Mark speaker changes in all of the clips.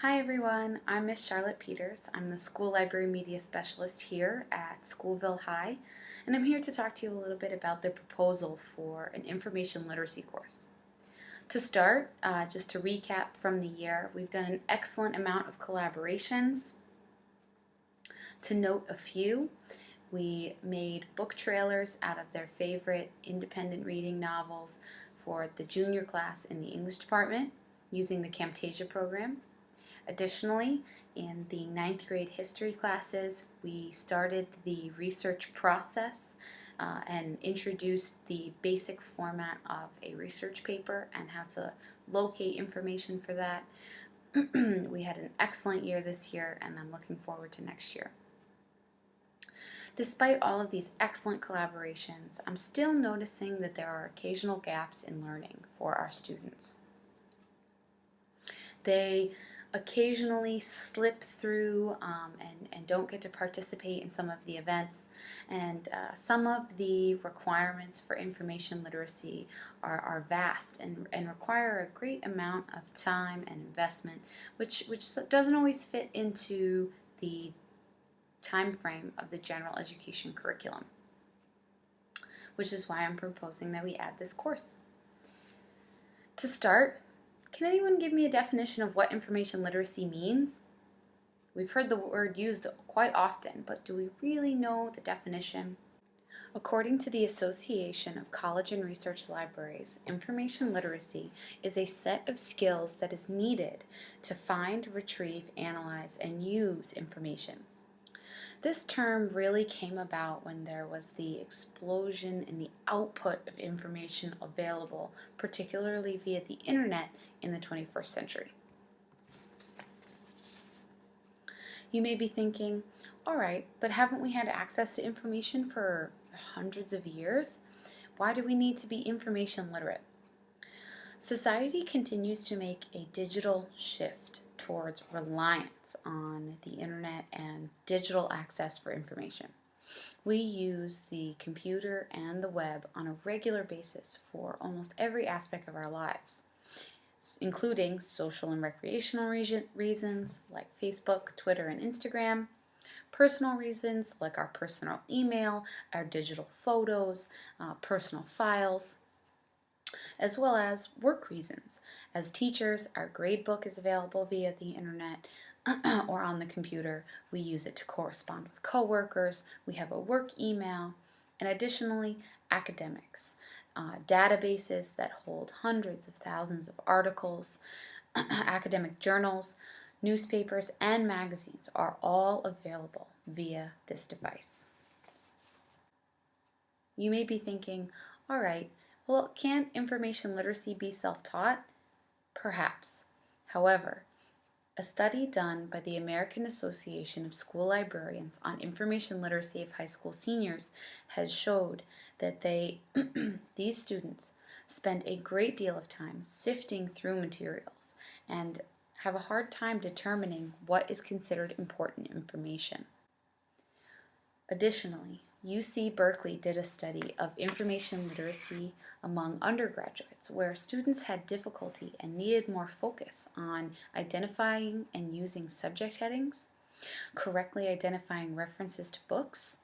Speaker 1: Hi everyone, I'm Miss Charlotte Peters. I'm the School Library Media Specialist here at Schoolville High, and I'm here to talk to you a little bit about the proposal for an information literacy course. To start, just to recap from the year, we've done an excellent amount of collaborations. To note a few, we made book trailers out of their favorite independent reading novels for the junior class in the English department using the Camtasia program. Additionally, in the ninth grade history classes, we started the research process and introduced the basic format of a research paper and how to locate information for that. We had an excellent year this year, and I'm looking forward to next year. Despite all of these excellent collaborations, I'm still noticing that there are occasional gaps in learning for our students. They occasionally slip through and don't get to participate in some of the events, and some of the requirements for information literacy are vast and require a great amount of time and investment, which doesn't always fit into the time frame of the general education curriculum, which is why I'm proposing that we add this course. To start, can anyone give me a definition of what information literacy means? We've heard the word used quite often, but do we really know the definition? According to the Association of College and Research Libraries, information literacy is a set of skills that is needed to find, retrieve, analyze, and use information. This term really came about when there was the explosion in the output of information available, particularly via the internet in the 21st century. You may be thinking, all right, but haven't we had access to information for hundreds of years? Why do we need to be information literate? Society continues to make a digital shift towards reliance on the internet and digital access for information. We use the computer and the web on a regular basis for almost every aspect of our lives, including social and recreational reasons like Facebook, Twitter, and Instagram, personal reasons like our personal email, our digital photos, personal files, as well as work reasons. As teachers, our grade book is available via the internet or on the computer. We use it to correspond with coworkers. We have a work email, and additionally, academics, databases that hold hundreds of thousands of articles, academic journals, newspapers, and magazines are all available via this device. You may be thinking, all right, well, can't information literacy be self-taught? Perhaps. However, a study done by the American Association of School Librarians on information literacy of high school seniors has showed that these students spend a great deal of time sifting through materials and have a hard time determining what is considered important information. Additionally, UC Berkeley did a study of information literacy among undergraduates where students had difficulty and needed more focus on identifying and using subject headings, correctly identifying references to books,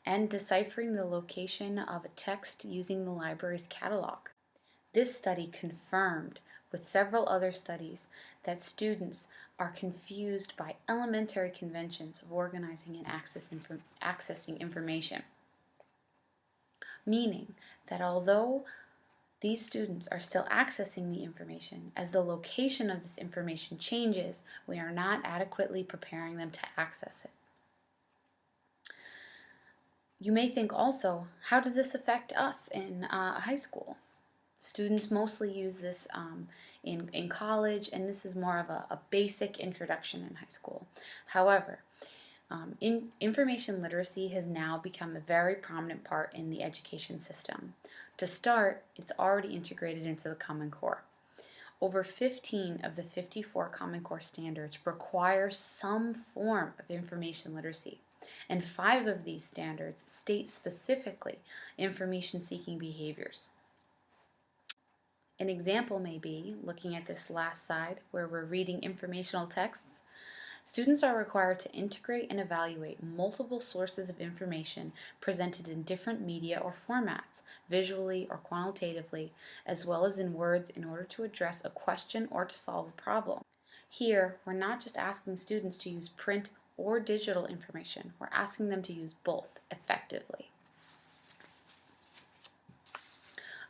Speaker 1: and deciphering the location of a text using the library's catalog. This study confirmed with several other studies that students are confused by elementary conventions of organizing and accessing information, meaning that although these students are still accessing the information, as the location of this information changes, we are not adequately preparing them to access it. You may think also, how does this affect us in high school? Students mostly use this in college, and this is more of a basic introduction in high school. However, information literacy has now become a very prominent part in the education system. To start, it's already integrated into the Common Core. Over 15 of the 54 Common Core standards require some form of information literacy, and 5 of these standards state specifically information-seeking behaviors. An example may be, looking at this last slide where we're reading informational texts, students are required to integrate and evaluate multiple sources of information presented in different media or formats, visually or quantitatively, as well as in words in order to address a question or to solve a problem. Here, we're not just asking students to use print or digital information, we're asking them to use both effectively.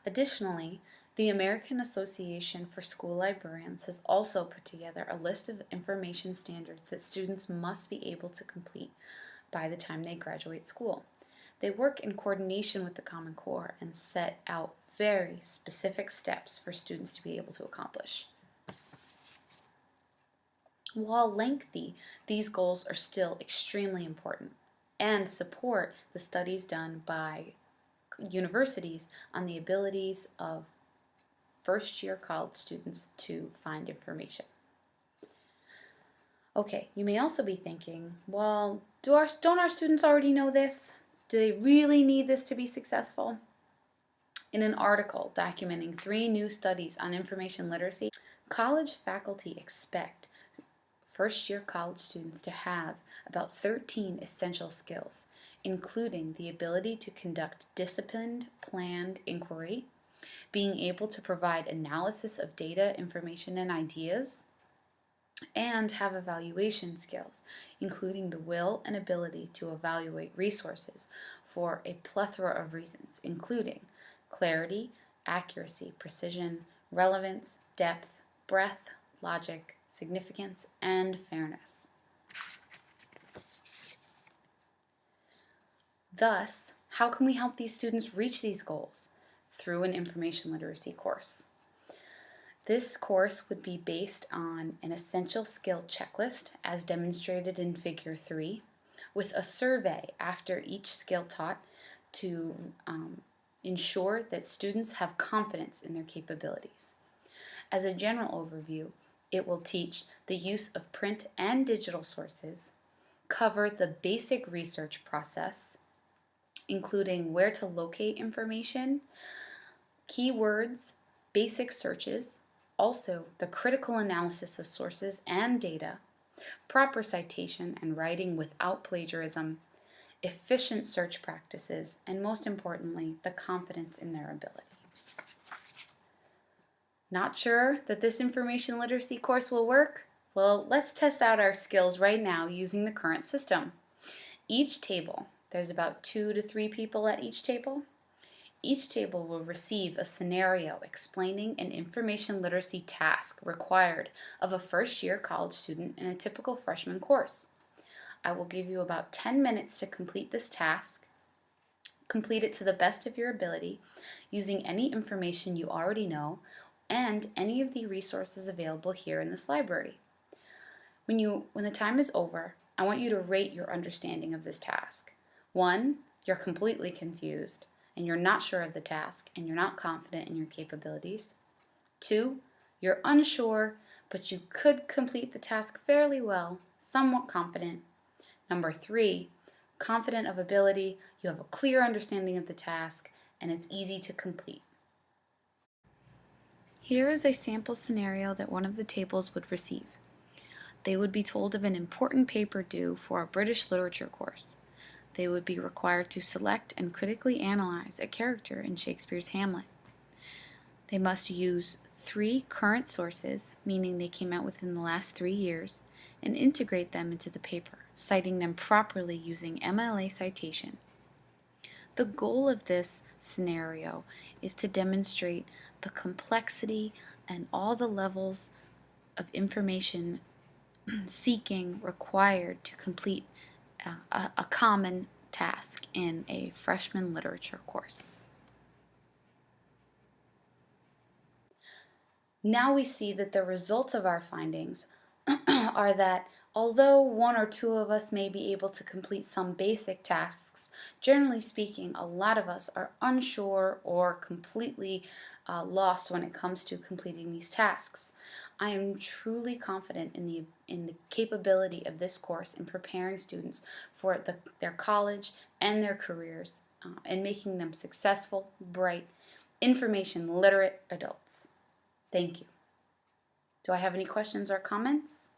Speaker 1: Additionally, the American Association for School Librarians has also put together a list of information standards that students must be able to complete by the time they graduate school. They work in coordination with the Common Core and set out very specific steps for students to be able to accomplish. While lengthy, these goals are still extremely important and support the studies done by universities on the abilities of first-year college students to find information. Okay, you may also be thinking, well, don't our students already know this? Do they really need this to be successful? In an article documenting 3 new studies on information literacy, college faculty expect first-year college students to have about 13 essential skills, including the ability to conduct disciplined, planned inquiry, being able to provide analysis of data, information, and ideas, and have evaluation skills, including the will and ability to evaluate resources for a plethora of reasons, including clarity, accuracy, precision, relevance, depth, breadth, logic, significance, and fairness. Thus, how can we help these students reach these goals? Through an information literacy course. This course would be based on an essential skill checklist as demonstrated in Figure 3, with a survey after each skill taught to ensure that students have confidence in their capabilities. As a general overview, it will teach the use of print and digital sources, cover the basic research process, including where to locate information, keywords, basic searches, also the critical analysis of sources and data, proper citation and writing without plagiarism, efficient search practices, and most importantly, the confidence in their ability. Not sure that this information literacy course will work? Well, let's test out our skills right now using the current system. Each table, there's about 2 to 3 people at each table. Each table will receive a scenario explaining an information literacy task required of a first-year college student in a typical freshman course. I will give you about 10 minutes to complete this task. Complete it to the best of your ability using any information you already know and any of the resources available here in this library. When the time is over, I want you to rate your understanding of this task. 1, you're completely confused and you're not sure of the task and you're not confident in your capabilities. 2, you're unsure, but you could complete the task fairly well, somewhat confident. Number 3, confident of ability, you have a clear understanding of the task, and it's easy to complete. Here is a sample scenario that one of the tables would receive. They would be told of an important paper due for a British literature course. They would be required to select and critically analyze a character in Shakespeare's Hamlet. They must use 3 current sources, meaning they came out within the last 3 years, and integrate them into the paper, citing them properly using MLA citation. The goal of this scenario is to demonstrate the complexity and all the levels of information seeking required to complete a common task in a freshman literature course. Now we see that the results of our findings are that although 1 or 2 of us may be able to complete some basic tasks, generally speaking, a lot of us are unsure or completely lost when it comes to completing these tasks. I am truly confident in the capability of this course in preparing students for their college and their careers and making them successful, bright, information literate adults. Thank you. Do I have any questions or comments?